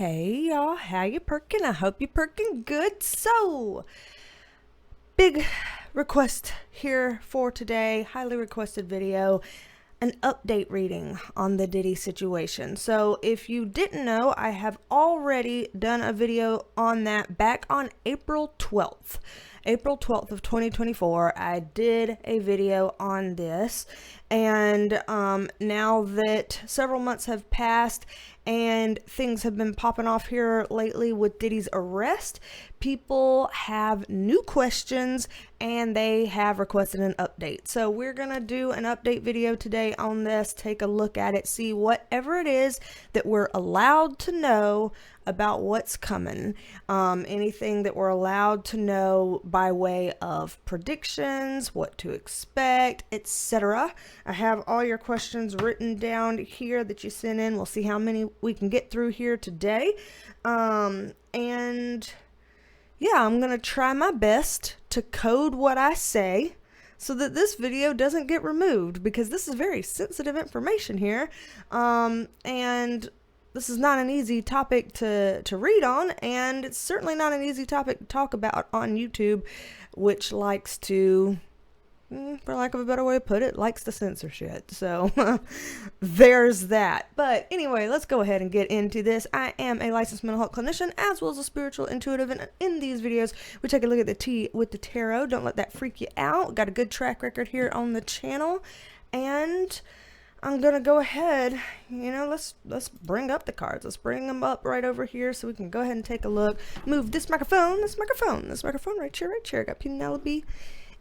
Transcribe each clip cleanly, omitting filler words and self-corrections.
Hey y'all, how you perking? I hope you perking good. So, big request here for today, highly requested video, an update reading on the Diddy situation. So if you didn't know, I have already done a video on that back on April 12th. April 12th of 2024, I did a video on this, and now that several months have passed and things have been popping off here lately with Diddy's arrest, people have new questions and they have requested an update. So we're gonna do an update video today on this, take a look at it, see whatever it is that we're allowed to know about what's coming, anything that we're allowed to know by way of predictions, what to expect, etc. I have all your questions written down here that you sent in. We'll see how many we can get through here today, and yeah, I'm gonna try my best to code what I say so that this video doesn't get removed, because this is very sensitive information here, and this is not an easy topic to read on, and it's certainly not an easy topic to talk about on YouTube, which likes to, for lack of a better way to put it, likes to censor shit. So there's that. But anyway, let's go ahead and get into this. I am a licensed mental health clinician as well as a spiritual intuitive, and in these videos we take a look at the tea with the tarot. Don't let that freak you out. Got a good track record here on the channel, and I'm gonna go ahead, let's bring up the cards. Let's bring them up right over here so we can go ahead and take a look. Move this microphone right here. Got Penelope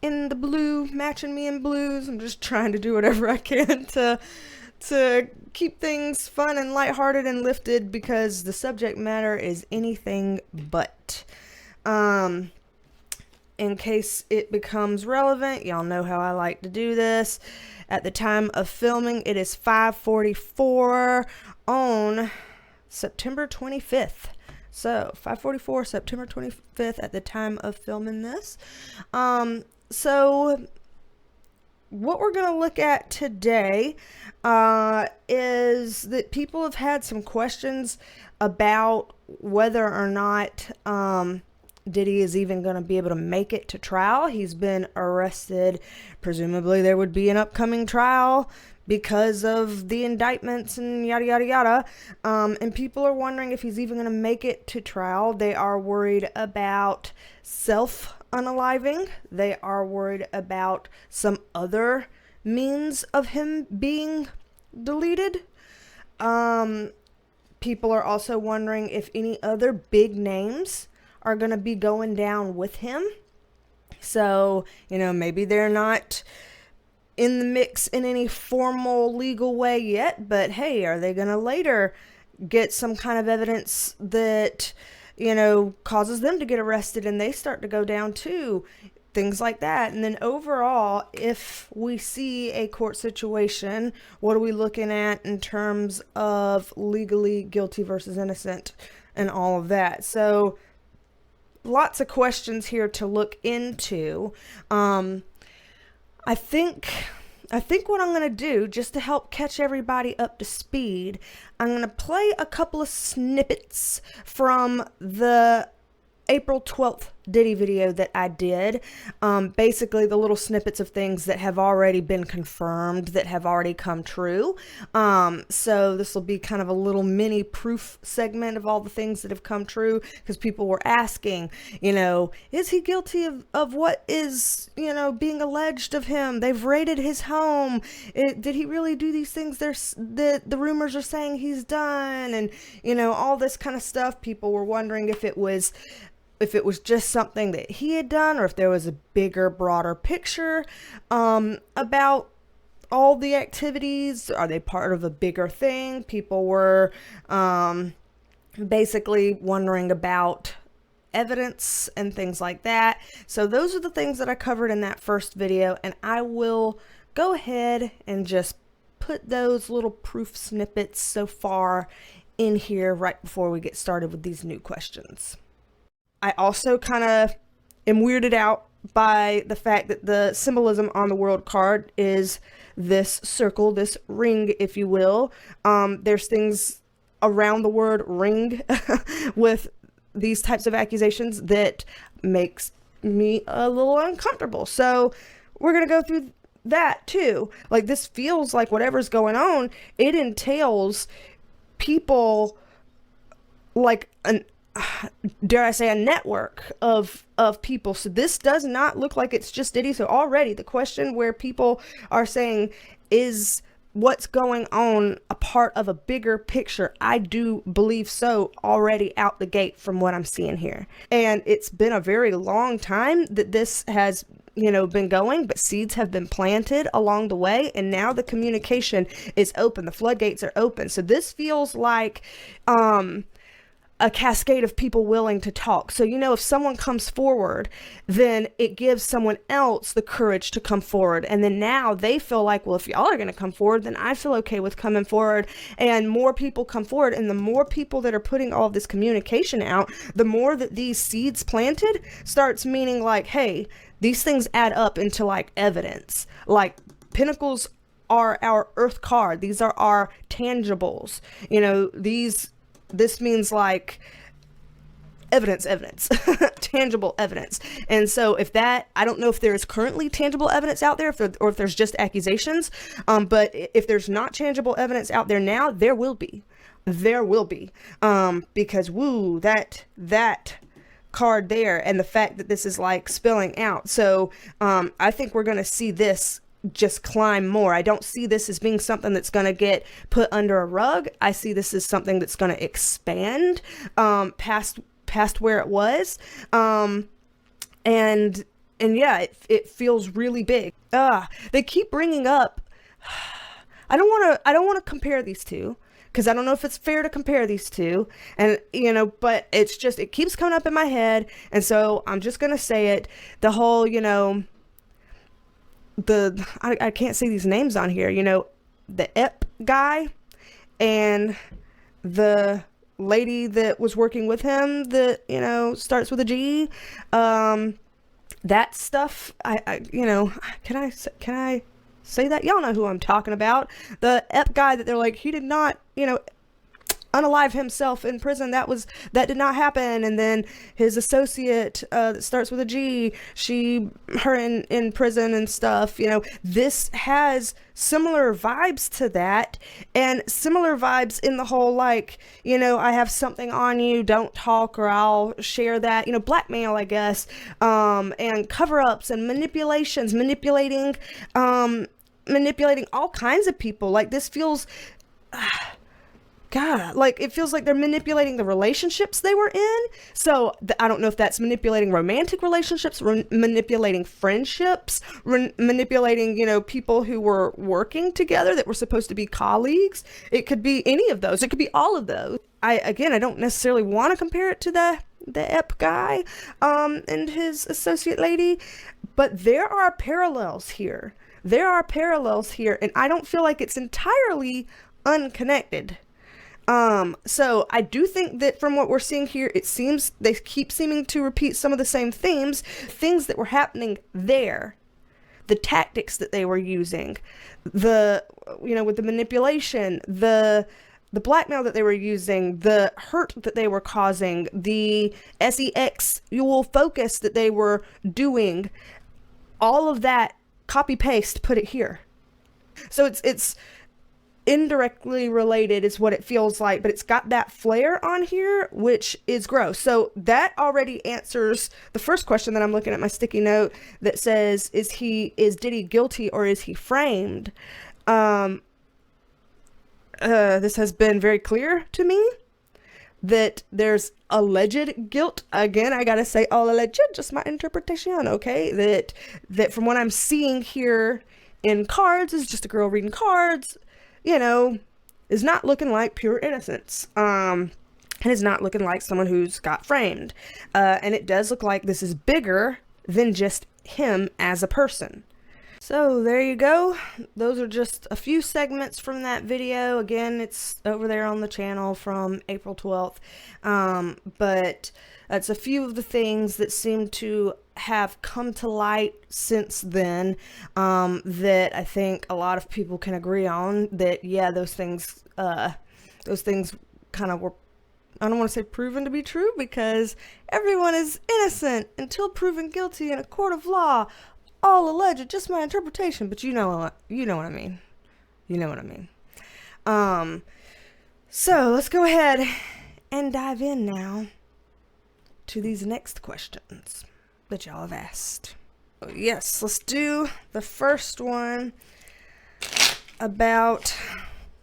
in the blue, matching me in blues. I'm just trying to do whatever I can to keep things fun and lighthearted and lifted, because the subject matter is anything but. In case it becomes relevant, y'all know how I like to do this. At the time of filming, it is 5:44 on September 25th. So 5:44, September 25th at the time of filming this. So what we're going to look at today is that people have had some questions about whether or not Diddy is even going to be able to make it to trial. He's been arrested. Presumably there would be an upcoming trial because of the indictments and yada, yada, yada. And people are wondering if he's even going to make it to trial. They are worried about self-unaliving. They are worried about some other means of him being deleted. People are also wondering if any other big names are going to be going down with him. So, maybe they're not in the mix in any formal legal way yet, but hey, are they going to later get some kind of evidence that, causes them to get arrested and they start to go down too? Things like that. And then overall, if we see a court situation, what are we looking at in terms of legally guilty versus innocent and all of that? So lots of questions here to look into. I think what I'm going to do, just to help catch everybody up to speed, I'm going to play a couple of snippets from the April 12th Diddy video that I did. Basically the little snippets of things that have already been confirmed, that have already come true. So this will be kind of a little mini proof segment of all the things that have come true, because people were asking, is he guilty of what is, being alleged of him? They've raided his home. Did he really do these things the rumors are saying he's done? And, all this kind of stuff. People were wondering if it was just something that he had done, or if there was a bigger, broader picture about all the activities. Are they part of a bigger thing? People were basically wondering about evidence and things like that. So those are the things that I covered in that first video, and I will go ahead and just put those little proof snippets so far in here right before we get started with these new questions. I also kind of am weirded out by the fact that the symbolism on the world card is this circle, this ring, if you will. There's things around the word ring with these types of accusations that makes me a little uncomfortable. So we're going to go through that too. Like, this feels like whatever's going on, it entails people like dare I say, a network of people. So this does not look like it's just Diddy. So already the question where people are saying, is what's going on a part of a bigger picture? I do believe so already out the gate from what I'm seeing here. And it's been a very long time that this has, you know, been going, but seeds have been planted along the way, and now the communication is open. The floodgates are open. So this feels like a cascade of people willing to talk. So, you know, if someone comes forward, then it gives someone else the courage to come forward. And then now they feel like, well, if y'all are going to come forward, then I feel okay with coming forward. And more people come forward. And the more people that are putting all of this communication out, the more that these seeds planted starts meaning like, hey, these things add up into like evidence. Like, Pentacles are our earth card. These are our tangibles. You know, this means like evidence, tangible evidence. And so if that, I don't know if there is currently tangible evidence out there, or if there's just accusations. But if there's not tangible evidence out there now, there will be, because woo, that card there, and the fact that this is like spilling out. So, I think we're going to see this just climb more. I don't see this as being something that's going to get put under a rug. I see this as something that's going to expand past where it was. And yeah, it feels really big. They keep bringing up, I don't want to compare these two, because I don't know if it's fair to compare these two, and you know, but it's just, it keeps coming up in my head, and so I'm just going to say it. The whole, you know, I can't say these names on here, you know, the EP guy and the lady that was working with him that, you know, starts with a G, that stuff, I you know, can I say that? Y'all know who I'm talking about. The EP guy that they're like, he did not, you know, unalive himself in prison. That did not happen. And then his associate that starts with a G, her in prison and stuff. You know, this has similar vibes to that, and similar vibes in the whole, like, you know, I have something on you, don't talk or I'll share that, you know, blackmail, I guess, and cover-ups and manipulations, manipulating all kinds of people. Like, this feels God, like, it feels like they're manipulating the relationships they were in. So I don't know if that's manipulating romantic relationships, manipulating friendships, manipulating, you know, people who were working together that were supposed to be colleagues. It could be any of those. It could be all of those. I don't necessarily want to compare it to the EP guy and his associate lady, but there are parallels here. And I don't feel like it's entirely unconnected. So I do think that from what we're seeing here, it seems they keep seeming to repeat some of the same things that were happening there, the tactics that they were using, with the manipulation, the blackmail that they were using, the hurt that they were causing, the sexual focus that they were doing, all of that, copy paste, put it here. So it's indirectly related is what it feels like, but it's got that flair on here, which is gross. So that already answers the first question that I'm looking at my sticky note that says, is Diddy guilty or is he framed? This has been very clear to me that there's alleged guilt. Again, I gotta say all alleged, just my interpretation, okay? That from what I'm seeing here in cards is just a girl reading cards, you know, is not looking like pure innocence. And is not looking like someone who's got framed. And it does look like this is bigger than just him as a person. So there you go. Those are just a few segments from that video. Again, it's over there on the channel from April 12th. But that's a few of the things that seem to have come to light since then, that I think a lot of people can agree on, that, yeah, those things kind of were, I don't want to say proven to be true, because everyone is innocent until proven guilty in a court of law. All alleged, just my interpretation, but you know what I mean. You know what I mean. So let's go ahead and dive in now to these next questions that y'all have asked. Yes, let's do the first one about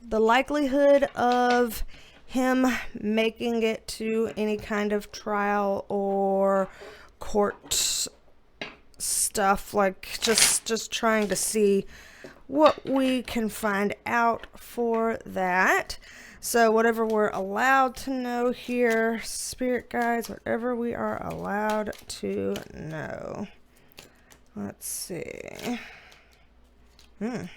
the likelihood of him making it to any kind of trial or court stuff, like just trying to see what we can find out for that. So whatever we're allowed to know here, spirit guides, whatever we are allowed to know. Let's see. Ooh.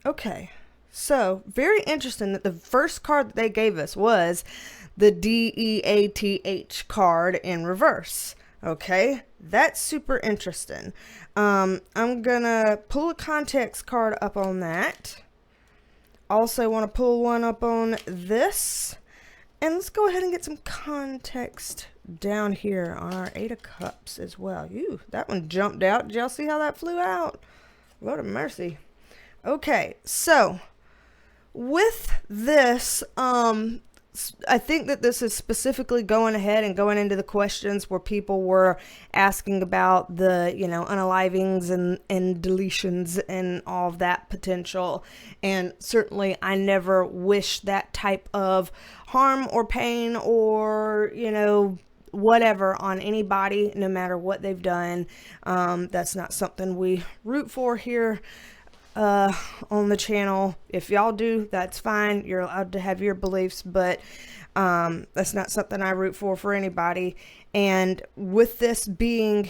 Okay. So, very interesting that the first card that they gave us was the DEATH card in reverse. Okay, that's super interesting. I'm gonna pull a context card up on that. Also want to pull one up on this. And let's go ahead and get some context down here on our Eight of Cups as well. Ooh, that one jumped out. Did y'all see how that flew out? Lord of mercy. Okay, so with this, I think that this is specifically going ahead and going into the questions where people were asking about the, unalivings and deletions and all of that potential. And certainly I never wish that type of harm or pain or, whatever on anybody, no matter what they've done. That's not something we root for here on the channel. If y'all do, that's fine. You're allowed to have your beliefs, but that's not something I root for anybody. And with this being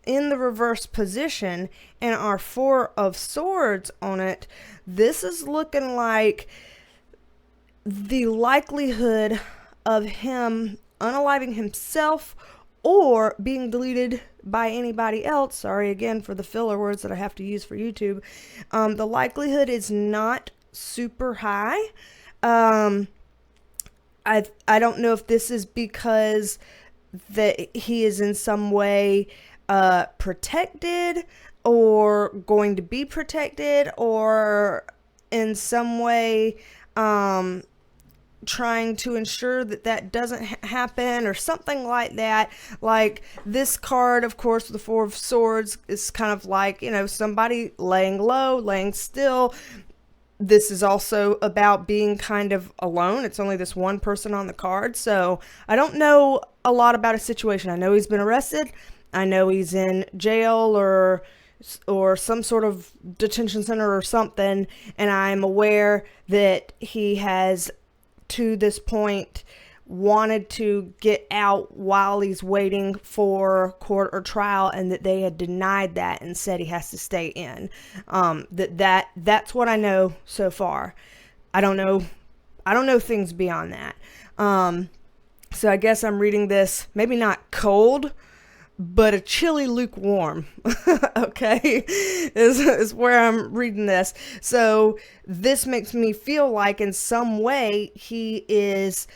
in the reverse position and our Four of Swords on it, this is looking like the likelihood of him unaliving himself or being deleted by anybody else. Sorry again for the filler words that I have to use for YouTube. The likelihood is not super high. I don't know if this is because that he is in some way protected or going to be protected, or in some way trying to ensure that that doesn't happen or something like that. Like this card, of course, the Four of Swords is kind of like, somebody laying low, laying still. This is also about being kind of alone. It's only this one person on the card. So I don't know a lot about his situation. I know he's been arrested. I know he's in jail or some sort of detention center or something. And I'm aware that he has, to this point, wanted to get out while he's waiting for court or trial, and that they had denied that and said he has to stay in. That's what I know so far. I don't know things beyond that. So I guess I'm reading this maybe not cold, but a chilly lukewarm. Okay, is where I'm reading this. So this makes me feel like in some way he is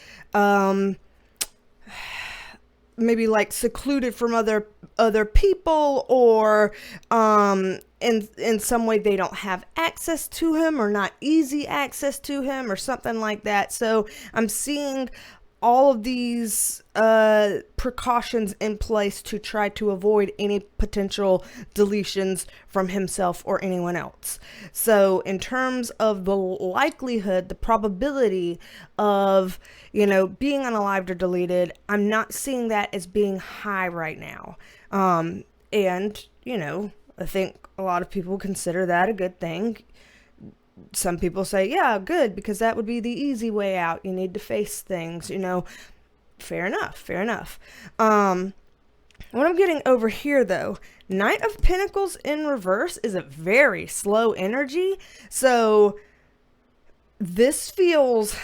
maybe like secluded from other people, or in some way they don't have access to him, or not easy access to him, or something like that. So I'm seeing all of these precautions in place to try to avoid any potential deletions from himself or anyone else. So in terms of the likelihood, the probability of, being unalived or deleted, I'm not seeing that as being high right now. And, I think a lot of people consider that a good thing. Some people say, yeah, good, because that would be the easy way out. You need to face things, fair enough. What I'm getting over here, though, Knight of Pentacles in reverse is a very slow energy. So this feels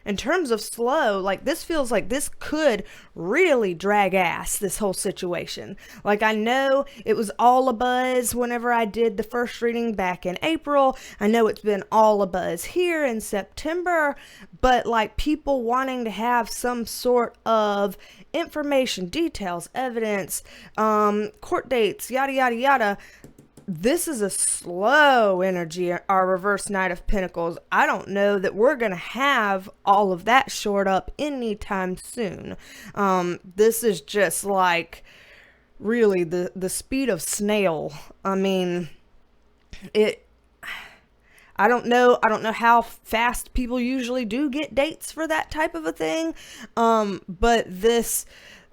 In terms of slow, like this feels like this could really drag ass, this whole situation. Like I know it was all a buzz whenever I did the first reading back in April. I know it's been all a buzz here in September, but like people wanting to have some sort of information, details, evidence, court dates, yada, yada, yada. This is a slow energy, our reverse Knight of Pentacles. I don't know that we're going to have all of that shored up anytime soon. This is just like really the speed of snail. I mean, I don't know how fast people usually do get dates for that type of a thing. But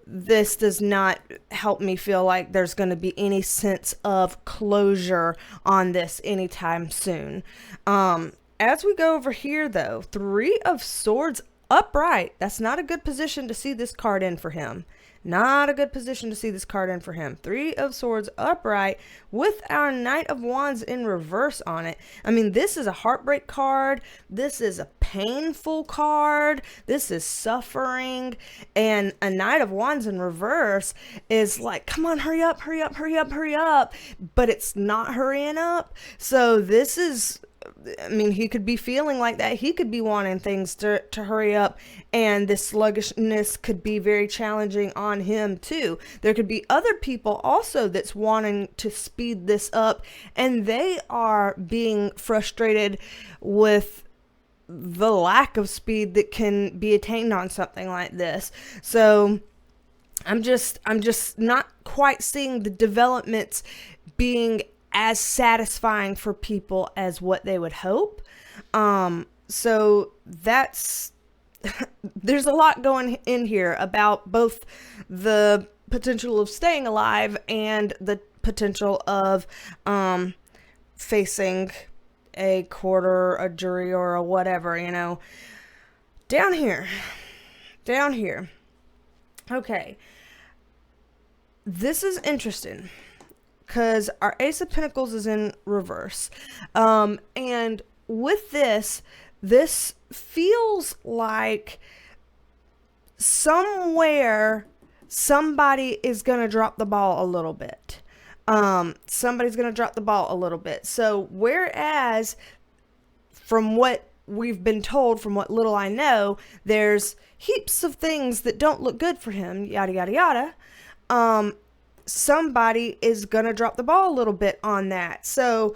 this does not help me feel like there's going to be any sense of closure on this anytime soon. As we go over here, though, 3 of Swords upright. That's not a good position to see this card in for him. Not a good position to see this card in for him. 3 of Swords upright with our Knight of Wands in reverse on it. I mean, this is a heartbreak card. This is a painful card. This is suffering. And a Knight of Wands in reverse is like, come on, hurry up, hurry up, hurry up, hurry up. But it's not hurrying up. So this is... I mean, he could be feeling like that. He could be wanting things to hurry up, and this sluggishness could be very challenging on him too. There could be other people also that's wanting to speed this up, and they are being frustrated with the lack of speed that can be attained on something like this. So I'm just not quite seeing the developments being as satisfying for people as what they would hope. So that's, there's a lot going in here about both the potential of staying alive and the potential of facing a court or a jury or a whatever, you know. Down here. Okay. This is interesting, because our Ace of Pentacles is in reverse. And with this feels like somewhere somebody is going to drop the ball a little bit. Somebody's going to drop the ball a little bit. So whereas from what we've been told, from what little I know, there's heaps of things that don't look good for him, yada, yada, yada. Somebody is gonna drop the ball a little bit on that. So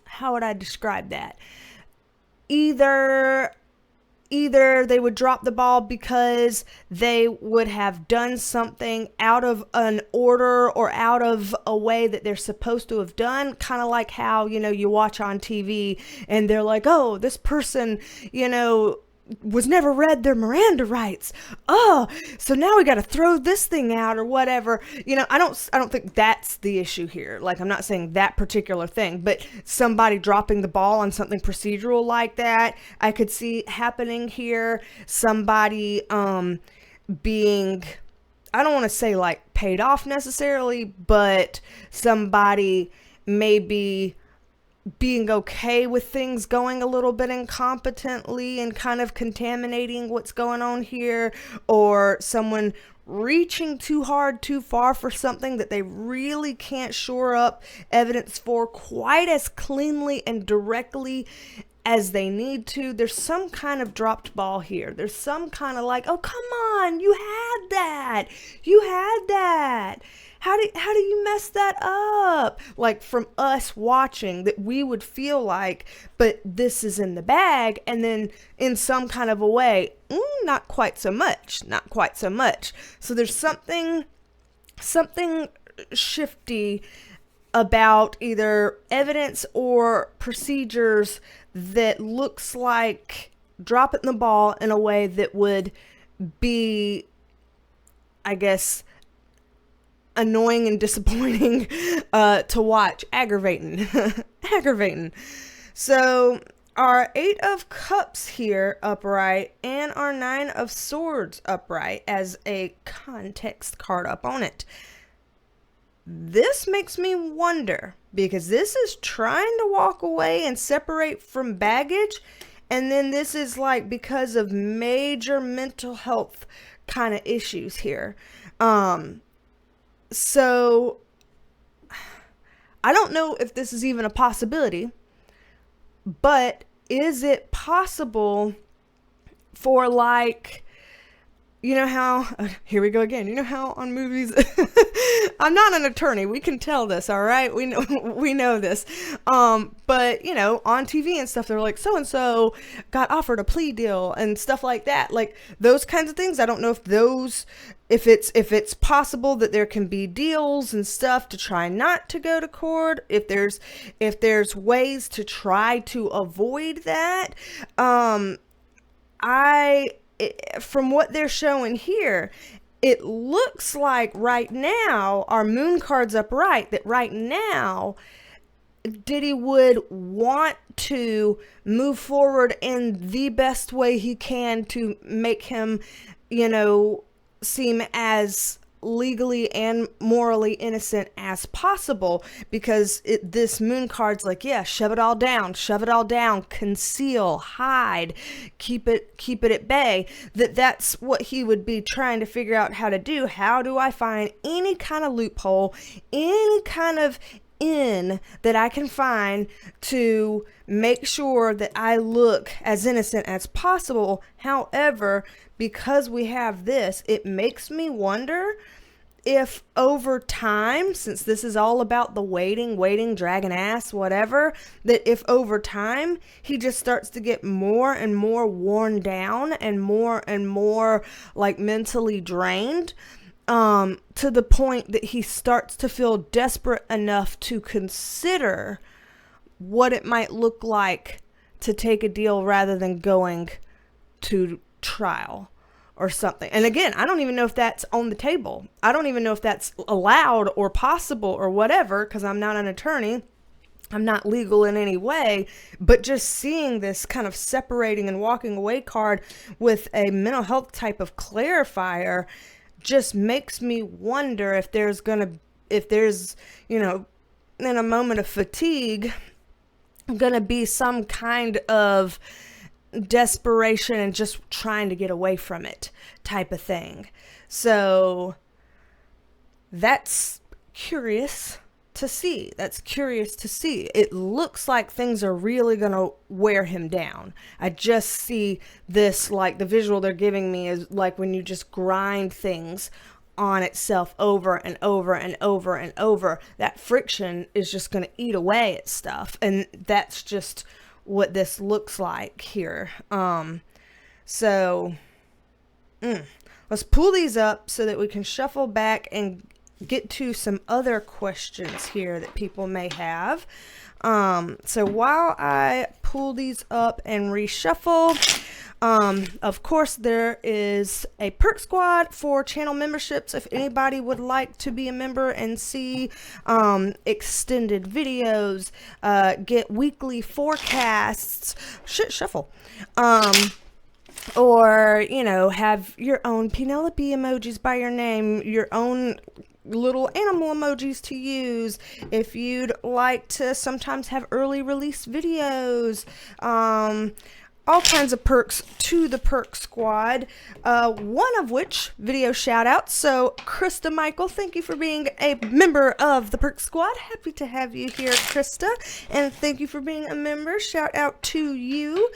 how would I describe that? Either they would drop the ball because they would have done something out of an order or out of a way that they're supposed to have done, kind of like how, you know, you watch on TV and they're like, oh, this person, you know, was never read their Miranda rights. Oh, so now we got to throw this thing out or whatever. You know, I don't think that's the issue here. Like, I'm not saying that particular thing, but somebody dropping the ball on something procedural like that, I could see happening here. Somebody being, I don't want to say like paid off necessarily, but somebody maybe being okay with things going a little bit incompetently and kind of contaminating what's going on here, or someone reaching too hard, too far for something that they really can't shore up evidence for quite as cleanly and directly as they need to. There's some kind of dropped ball here. There's some kind of like, oh, come on, you had that. How do you mess that up? Like, from us watching, that we would feel like, but this is in the bag, and then in some kind of a way, not quite so much. So there's something shifty about either evidence or procedures that looks like dropping the ball in a way that would be, I guess, annoying and disappointing to watch. Aggravating. So our 8 of Cups here upright and our 9 of Swords upright as a context card up on it. This makes me wonder, because this is trying to walk away and separate from baggage, And then this is like because of major mental health kind of issues here. So I don't know if this is even a possibility, but is it possible for, like, you know how, here we go again, you know how on movies, I'm not an attorney, we can tell this, all right, we know this, but, you know, on TV and stuff, they're like, so-and-so got offered a plea deal and stuff like that, like, those kinds of things. I don't know if it's possible that there can be deals and stuff to try not to go to court, if there's ways to try to avoid that. From what they're showing here, it looks like right now, our moon card's upright, that right now Diddy would want to move forward in the best way he can to make him, you know, seem as legally and morally innocent as possible, because this moon card's like, yeah, shove it all down, conceal, hide, keep it at bay. That's what he would be trying to figure out how to do. How do I find any kind of loophole, any kind of in that I can find to make sure that I look as innocent as possible? However, because we have this, it makes me wonder if over time, since this is all about the waiting, dragging ass, whatever, that if over time he just starts to get more and more worn down and more like mentally drained, to the point that he starts to feel desperate enough to consider what it might look like to take a deal rather than going to trial or something. And again, I don't even know if that's on the table. I don't even know if that's allowed or possible or whatever, because I'm not an attorney. I'm not legal in any way, but just seeing this kind of separating and walking away card with a mental health type of clarifier just makes me wonder if there's, you know, in a moment of fatigue, gonna be some kind of desperation and just trying to get away from it type of thing. So that's curious to see. It looks like things are really gonna wear him down. I just see this, like, the visual they're giving me is like when you just grind things on itself over and over and over and over, that friction is just gonna eat away at stuff, and that's just what this looks like here. So let's pull these up so that we can shuffle back and get to some other questions here that people may have. So while I pull these up and reshuffle, of course there is a Perk Squad for channel memberships. If anybody would like to be a member and see extended videos, get weekly forecasts, shuffle, or, you know, have your own Penelope emojis by your name, your own little animal emojis to use, if you'd like to sometimes have early release videos, all kinds of perks to the Perk Squad, one of which video shout out. So Krista Michael, thank you for being a member of the Perk Squad. Happy to have you here, Krista, and thank you for being a member. Shout out to you.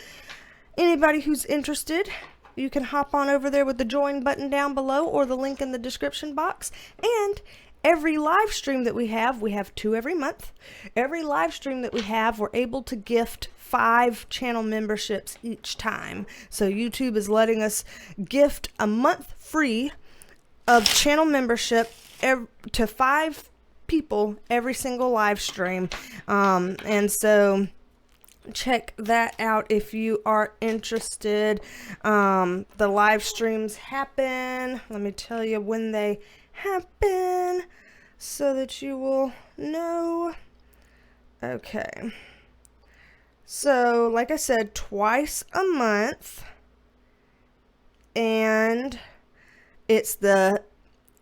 Anybody who's interested, you can hop on over there with the join button down below or the link in the description box. And every live stream that we have 2 every month. Every live stream that we have, we're able to gift 5 channel memberships each time. So YouTube is letting us gift a month free of channel membership to 5 people every single live stream. And so check that out if you are interested. The live streams happen. Let me tell you when they happen so that you will know. Okay. So, like I said, twice a month. And it's the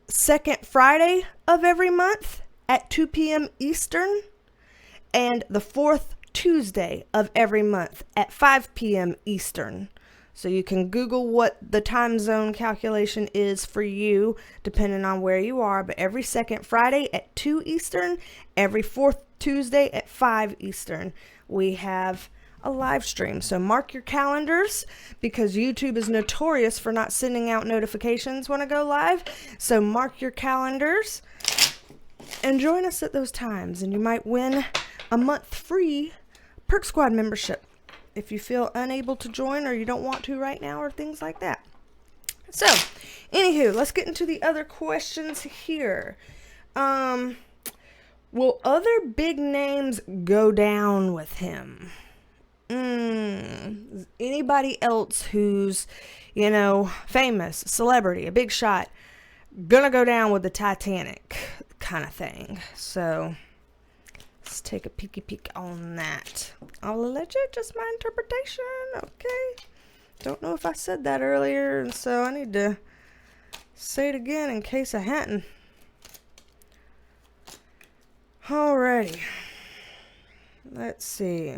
second Friday of every month at 2 p.m. Eastern. And the fourth Tuesday of every month at 5 p.m. Eastern. So you can Google what the time zone calculation is for you, depending on where you are. But every second Friday at 2 Eastern, every fourth Tuesday at 5 Eastern, we have a live stream. So mark your calendars, because YouTube is notorious for not sending out notifications when I go live. So mark your calendars and join us at those times, and you might win a month free Perk Squad membership if you feel unable to join or you don't want to right now or things like that. So, anywho, let's get into the other questions here. Will other big names go down with him? Anybody else who's, famous, celebrity, a big shot, gonna go down with the Titanic kind of thing. So let's take a peek on that. I'll let you just my interpretation. Okay. Don't know if I said that earlier, and so I need to say it again in case I hadn't. Alrighty. Let's see.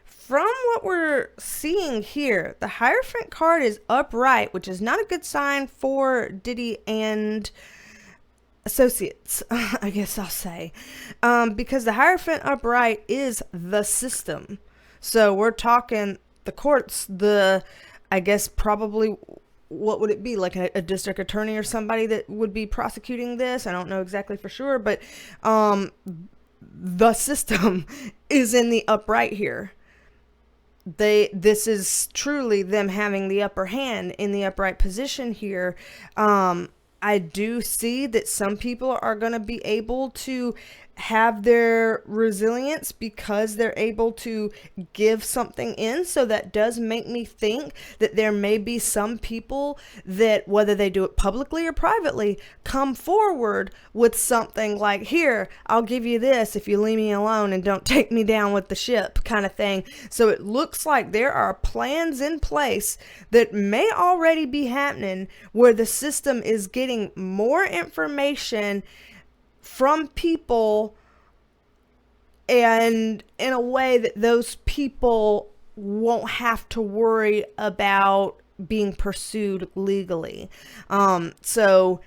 From what we're seeing here, the Hierophant card is upright, which is not a good sign for Diddy and associates, I guess I'll say, because the Hierophant upright is the system. So we're talking the courts, I guess probably, what would it be, like a district attorney or somebody that would be prosecuting this? I don't know exactly for sure, but the system is in the upright here. This is truly them having the upper hand in the upright position here. I do see that some people are going to be able to have their resilience because they're able to give something in. So that does make me think that there may be some people that, whether they do it publicly or privately, come forward with something like, here, I'll give you this if you leave me alone and don't take me down with the ship, kind of thing. So it looks like there are plans in place that may already be happening where the system is getting more information from people, and in a way that those people won't have to worry about being pursued legally. So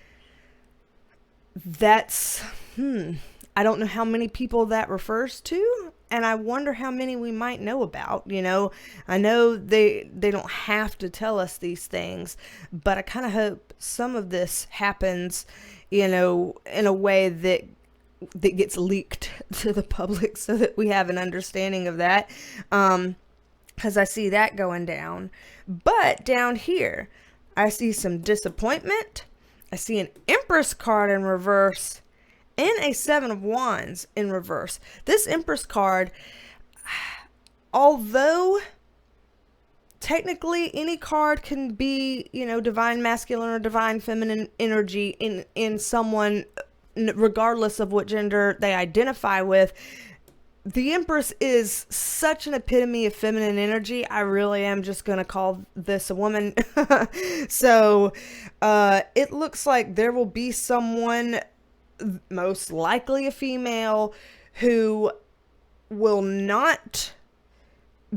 that's, I don't know how many people that refers to, and I wonder how many we might know about. I know they don't have to tell us these things, but I kind of hope some of this happens, in a way that gets leaked to the public so that we have an understanding of that. Because I see that going down. But down here, I see some disappointment. I see an Empress card in reverse and a Seven of Wands in reverse. This Empress card, although technically any card can be, divine masculine or divine feminine energy in someone, regardless of what gender they identify with, the Empress is such an epitome of feminine energy. I really am just going to call this a woman. So it looks like there will be someone, most likely a female, who will not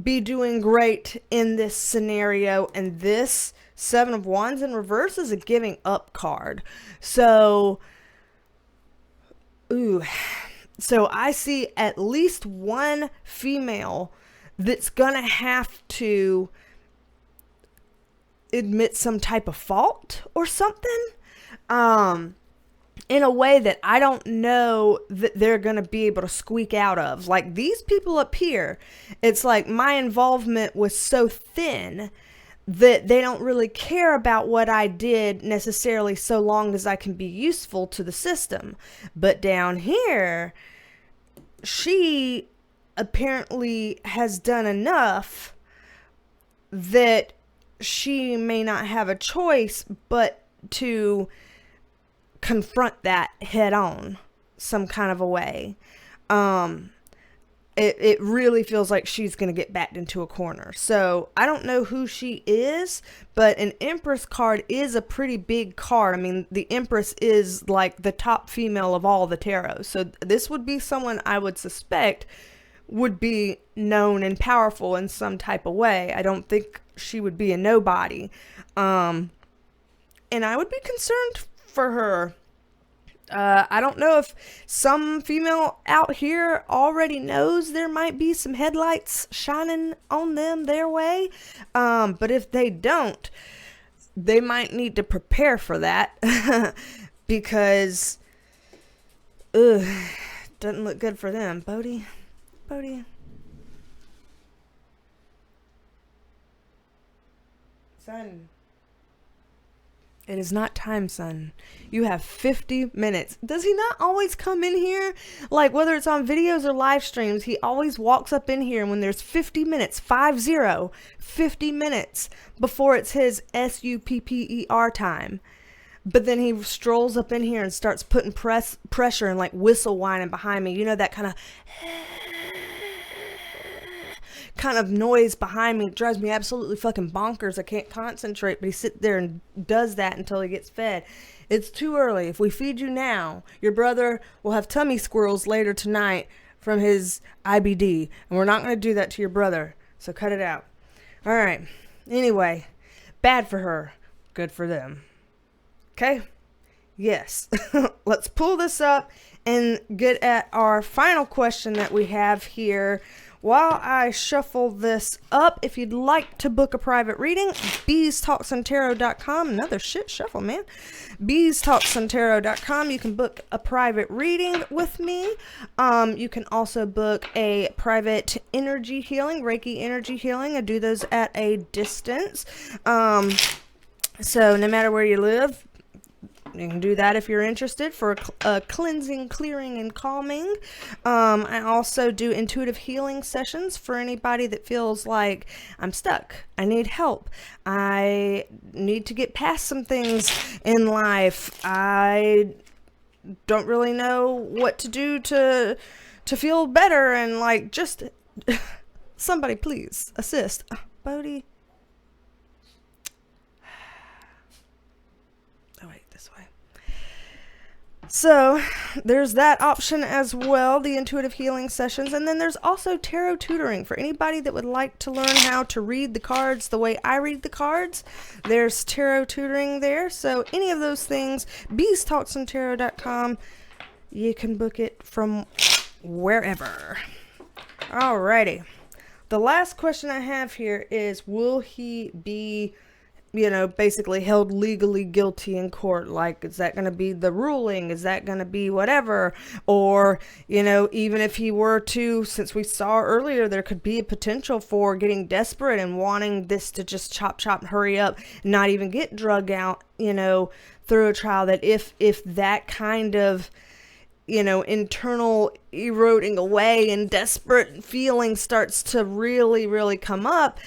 be doing great in this scenario. And this Seven of Wands in reverse is a giving up card. So I see at least one female that's gonna have to admit some type of fault or something, in a way that I don't know that they're gonna be able to squeak out of. Like these people up here, it's like my involvement was so thin that they don't really care about what I did necessarily, so long as I can be useful to the system. But down here, she apparently has done enough that she may not have a choice but to confront that head on some kind of a way. It really feels like she's going to get backed into a corner. So I don't know who she is, but an Empress card is a pretty big card. I mean, the Empress is like the top female of all the tarot. So this would be someone I would suspect would be known and powerful in some type of way. I don't think she would be a nobody. And I would be concerned for her. I don't know if some female out here already knows there might be some headlights shining on them their way. But if they don't, they might need to prepare for that because doesn't look good for them. Bodhi. Son. It is not time, son. You have 50 minutes. Does he not always come in here? Like, whether it's on videos or live streams, he always walks up in here, and when there's 50 minutes, 50 minutes before it's his SUPPER time. But then he strolls up in here and starts putting pressure and like whistle whining behind me. You know, that kind of noise behind me. It drives me absolutely fucking bonkers. I can't concentrate, but he sits there and does that until he gets fed. It's too early. If we feed you now, your brother will have tummy squirrels later tonight from his IBD, and we're not going to do that to your brother, so cut it out. All right. Anyway, bad for her, good for them. Okay? Yes. Let's pull this up and get at our final question that we have here. While I shuffle this up, if you'd like to book a private reading, BeasTalksAndTarot.com. Another shit shuffle, man. BeasTalksAndTarot.com. You can book a private reading with me. You can also book a private energy healing, Reiki energy healing. I do those at a distance. So no matter where you live, you can do that if you're interested for a cleansing, clearing, and calming. I also do intuitive healing sessions for anybody that feels like I'm stuck. I need help. I need to get past some things in life. I don't really know what to do to feel better, and like, just somebody please assist. Bodhi. So there's that option as well, the intuitive healing sessions. And then there's also tarot tutoring for anybody that would like to learn how to read the cards the way I read the cards. There's tarot tutoring there. So any of those things, BeasTalksAndTarot.com. You can book it from wherever. Alrighty. The last question I have here is, will he be, basically held legally guilty in court? Like, is that going to be the ruling? Is that going to be whatever? Or, even if he were to, since we saw earlier, there could be a potential for getting desperate and wanting this to just chop, hurry up, not even get drug out, through a trial, that if that kind of, internal eroding away and desperate feeling starts to really, really come up,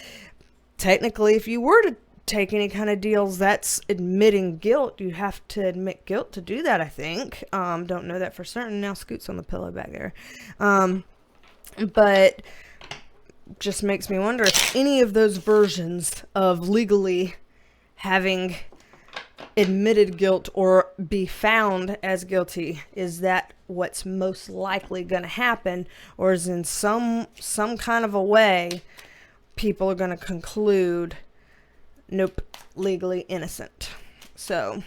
technically, if you were to take any kind of deals, that's admitting guilt. You have to admit guilt to do that, I think. Don't know that for certain. Now Scoot's on the pillow back there. But just makes me wonder if any of those versions of legally having admitted guilt or be found as guilty, is that what's most likely going to happen, or is in some kind of a way people are going to conclude, nope, legally innocent. So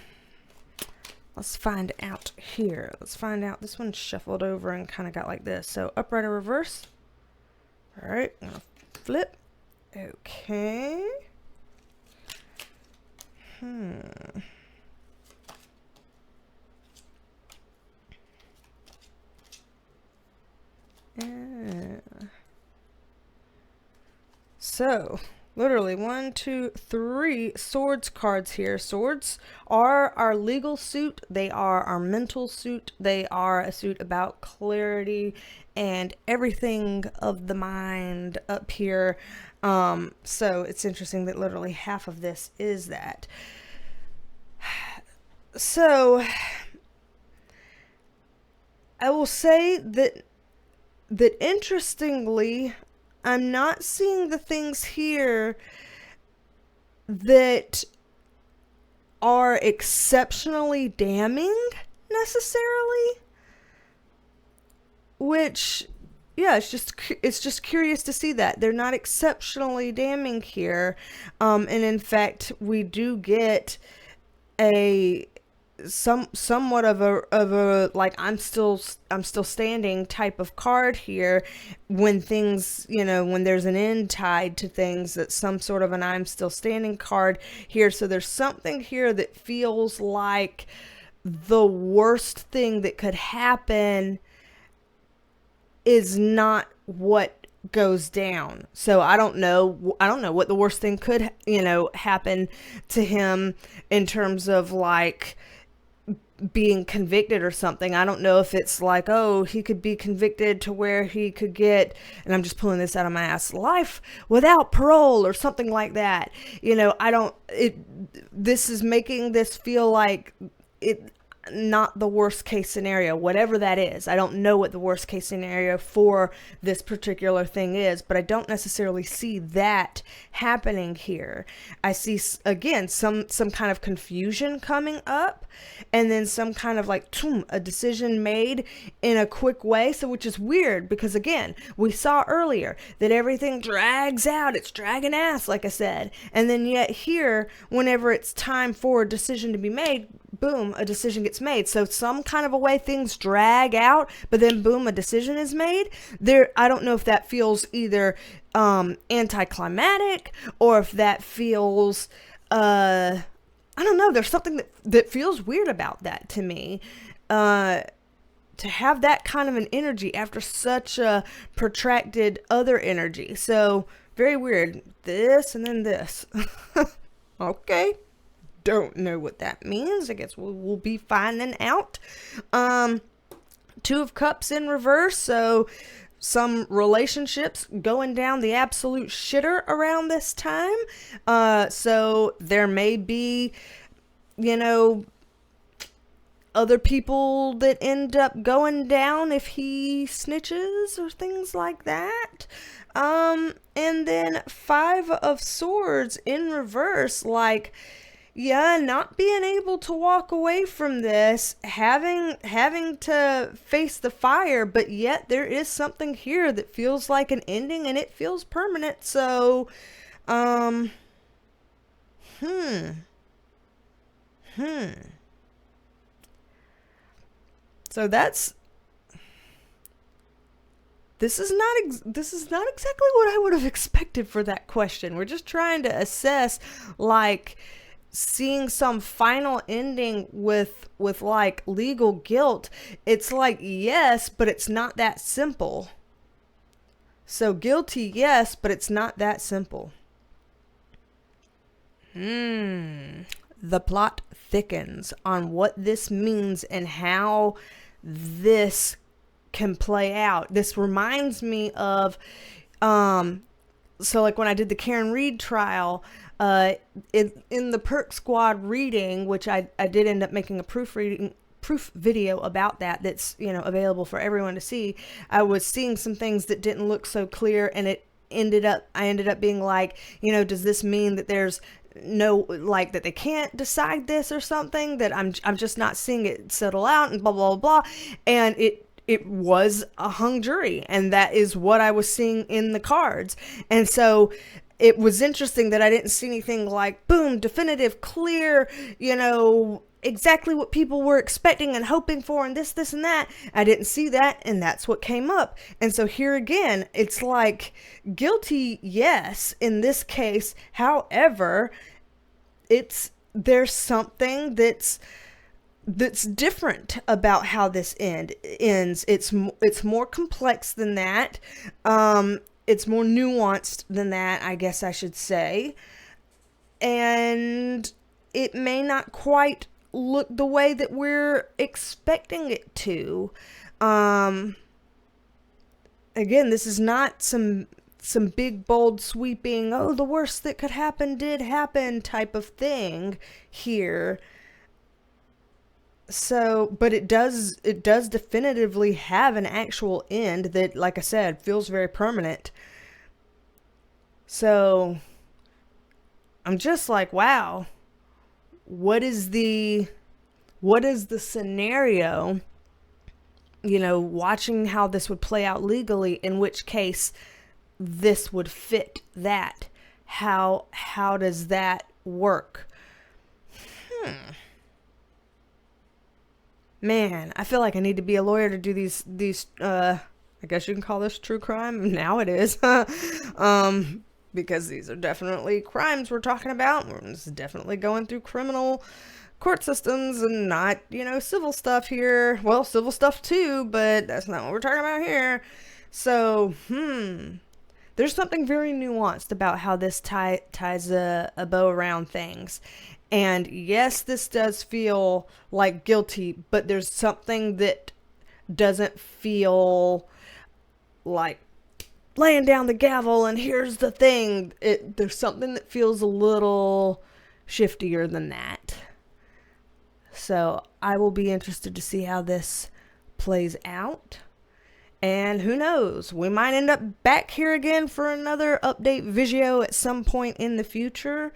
let's find out here. Let's find out. This one's shuffled over and kind of got like this. So upright or reverse. All right, I'm gonna flip. Okay. So literally 1, 2, 3 swords cards here. Swords are our legal suit. They are our mental suit. They are a suit about clarity and everything of the mind up here. So it's interesting that literally half of this is that. So I will say that interestingly, I'm not seeing the things here that are exceptionally damning necessarily, which, yeah, it's just curious to see that they're not exceptionally damning here, and in fact, we do get a somewhat of a like I'm still standing type of card here when things, when there's an end tied to things, that's some sort of an I'm still standing card here. So there's something here that feels like the worst thing that could happen is not what goes down. So I don't know what the worst thing could, happen to him in terms of like being convicted or something. I don't know if it's like, oh, he could be convicted to where he could get, and I'm just pulling this out of my ass, life without parole or something like that. This is making this feel like it not the worst case scenario, whatever that is. I don't know what the worst case scenario for this particular thing is, but I don't necessarily see that happening here. I see, again, some kind of confusion coming up, and then some kind of like a decision made in a quick way. So, which is weird because, again, we saw earlier that everything drags out. It's dragging ass, like I said. And then yet here, whenever it's time for a decision to be made, boom, a decision gets made. So some kind of a way things drag out, but then boom, a decision is made. I don't know if that feels either anticlimactic or if that feels I don't know. There's something that feels weird about that to me. To have that kind of an energy after such a protracted other energy. So very weird. This and then this. Okay. Don't know what that means. I guess we'll be finding out. Two of Cups in reverse. So some relationships going down the absolute shitter around this time. So there may be, other people that end up going down if he snitches or things like that. And then Five of Swords in reverse, like, yeah, not being able to walk away from this, having to face the fire, but yet there is something here that feels like an ending and it feels permanent. So, So this is not exactly what I would have expected for that question. We're just trying to assess, like, seeing some final ending with like legal guilt. It's like, yes, but it's not that simple. So guilty, yes, but it's not that simple. The plot thickens on what this means and how this can play out. This reminds me of so like when I did the Karen Reed trial, in the Perk Squad reading, which I did end up making a proof video about that's available for everyone to see. I was seeing some things that didn't look so clear, and I ended up being like, does this mean that there's no, like, that they can't decide this or something, that I'm just not seeing it settle out and blah blah blah. And it was a hung jury, and that is what I was seeing in the cards. And so it was interesting that I didn't see anything like, boom, definitive, clear, exactly what people were expecting and hoping for, and this and that. I didn't see that, and that's what came up. And so here again, it's like guilty, yes, in this case. However, there's something that's different about how this ends. It's more complex than that. It's more nuanced than that, I guess I should say. And it may not quite look the way that we're expecting it to. Again, this is not some big, bold, sweeping, oh, the worst that could happen did happen type of thing here. So, but it does definitively have an actual end that, like I said, feels very permanent. So I'm just like, wow, what is the scenario watching how this would play out legally, in which case this would fit that. How does that work? Man, I feel like I need to be a lawyer to do these I guess you can call this true crime. Now it is. Because these are definitely crimes we're talking about. It's definitely going through criminal court systems and not, civil stuff here. Well, civil stuff too, but that's not what we're talking about here. So, there's something very nuanced about how this ties a bow around things. And yes, this does feel like guilty, but there's something that doesn't feel like laying down the gavel and here's the thing. There's something that feels a little shiftier than that. So I will be interested to see how this plays out. And who knows, we might end up back here again for another update video at some point in the future.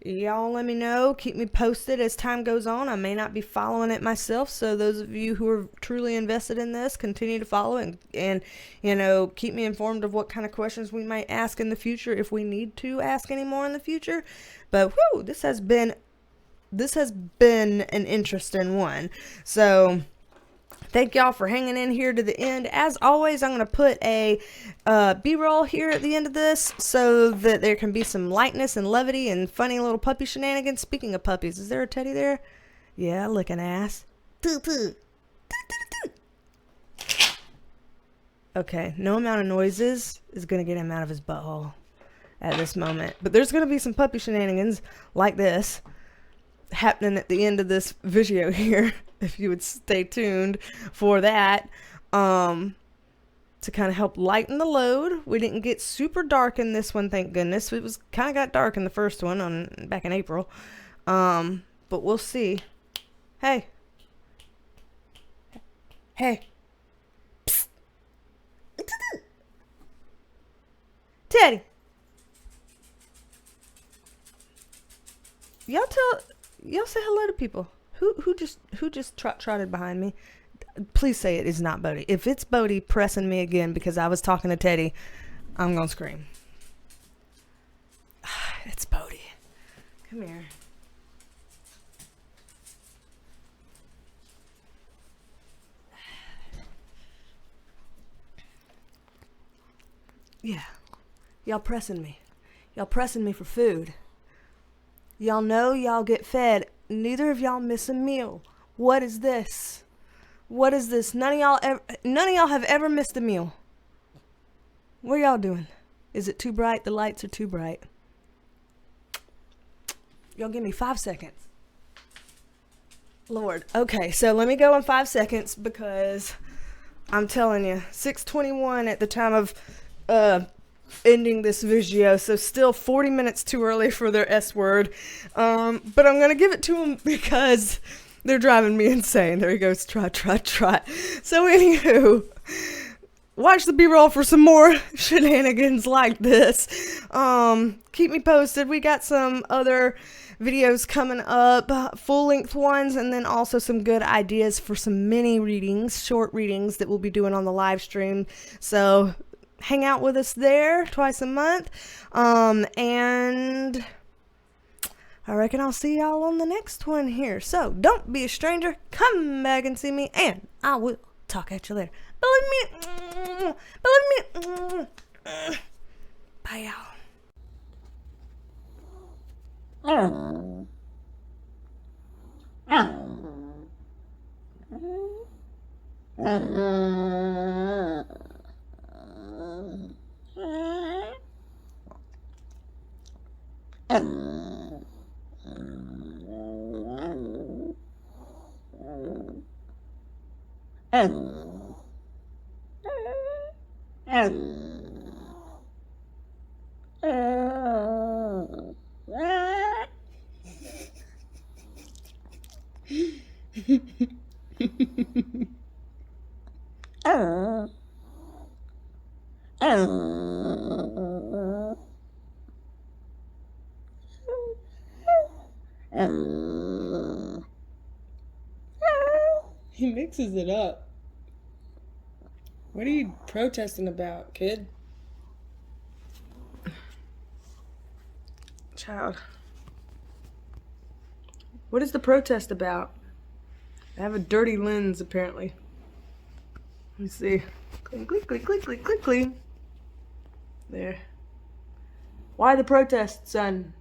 Y'all let me know. Keep me posted as time goes on. I may not be following it myself, so those of you who are truly invested in this, continue to follow and keep me informed of what kind of questions we might ask in the future if we need to ask any more in the future. But this has been an interesting one. So thank y'all for hanging in here to the end. As always, I'm going to put a B-roll here at the end of this so that there can be some lightness and levity and funny little puppy shenanigans. Speaking of puppies, is there a teddy there? Yeah, licking ass. Okay, no amount of noises is going to get him out of his butthole at this moment. But there's going to be some puppy shenanigans like this happening at the end of this video here, if you would stay tuned for that, to kind of help lighten the load. We didn't get super dark in this one, thank goodness. It was kind of got dark in the first one back in April, but we'll see. Hey, Psst. Teddy, y'all say hello to people. Who just trotted behind me? Please say it is not Bodie. If it's Bodie pressing me again because I was talking to Teddy, I'm gonna scream. It's Bodie. Come here. Yeah. Y'all pressing me. Y'all pressing me for food. Y'all know y'all get fed. Neither of y'all miss a meal. What is this? What is this? None of y'all have ever missed a meal. What are y'all doing? Is it too bright? The lights are too bright. Y'all give me 5 seconds. Lord. Okay, so let me go in 5 seconds because I'm telling you, 6:21 at the time of ending this video, so still 40 minutes too early for their S word, but I'm gonna give it to them because they're driving me insane. There he goes, trot. So anywho, watch the B-roll for some more shenanigans like this. Keep me posted. We got some other videos coming up, full-length ones, and then also some good ideas for some mini readings, short readings that we'll be doing on the live stream. So hang out with us there twice a month. And I reckon I'll see y'all on the next one here. So don't be a stranger. Come back and see me, and I will talk at you later. Believe me. Bye, y'all. He mixes it up. What are you protesting about, kid? Child. What is the protest about? I have a dirty lens, apparently. Let me see. Clean, clean, clean, clean, clean, clean, clean. There. Why the protest, son?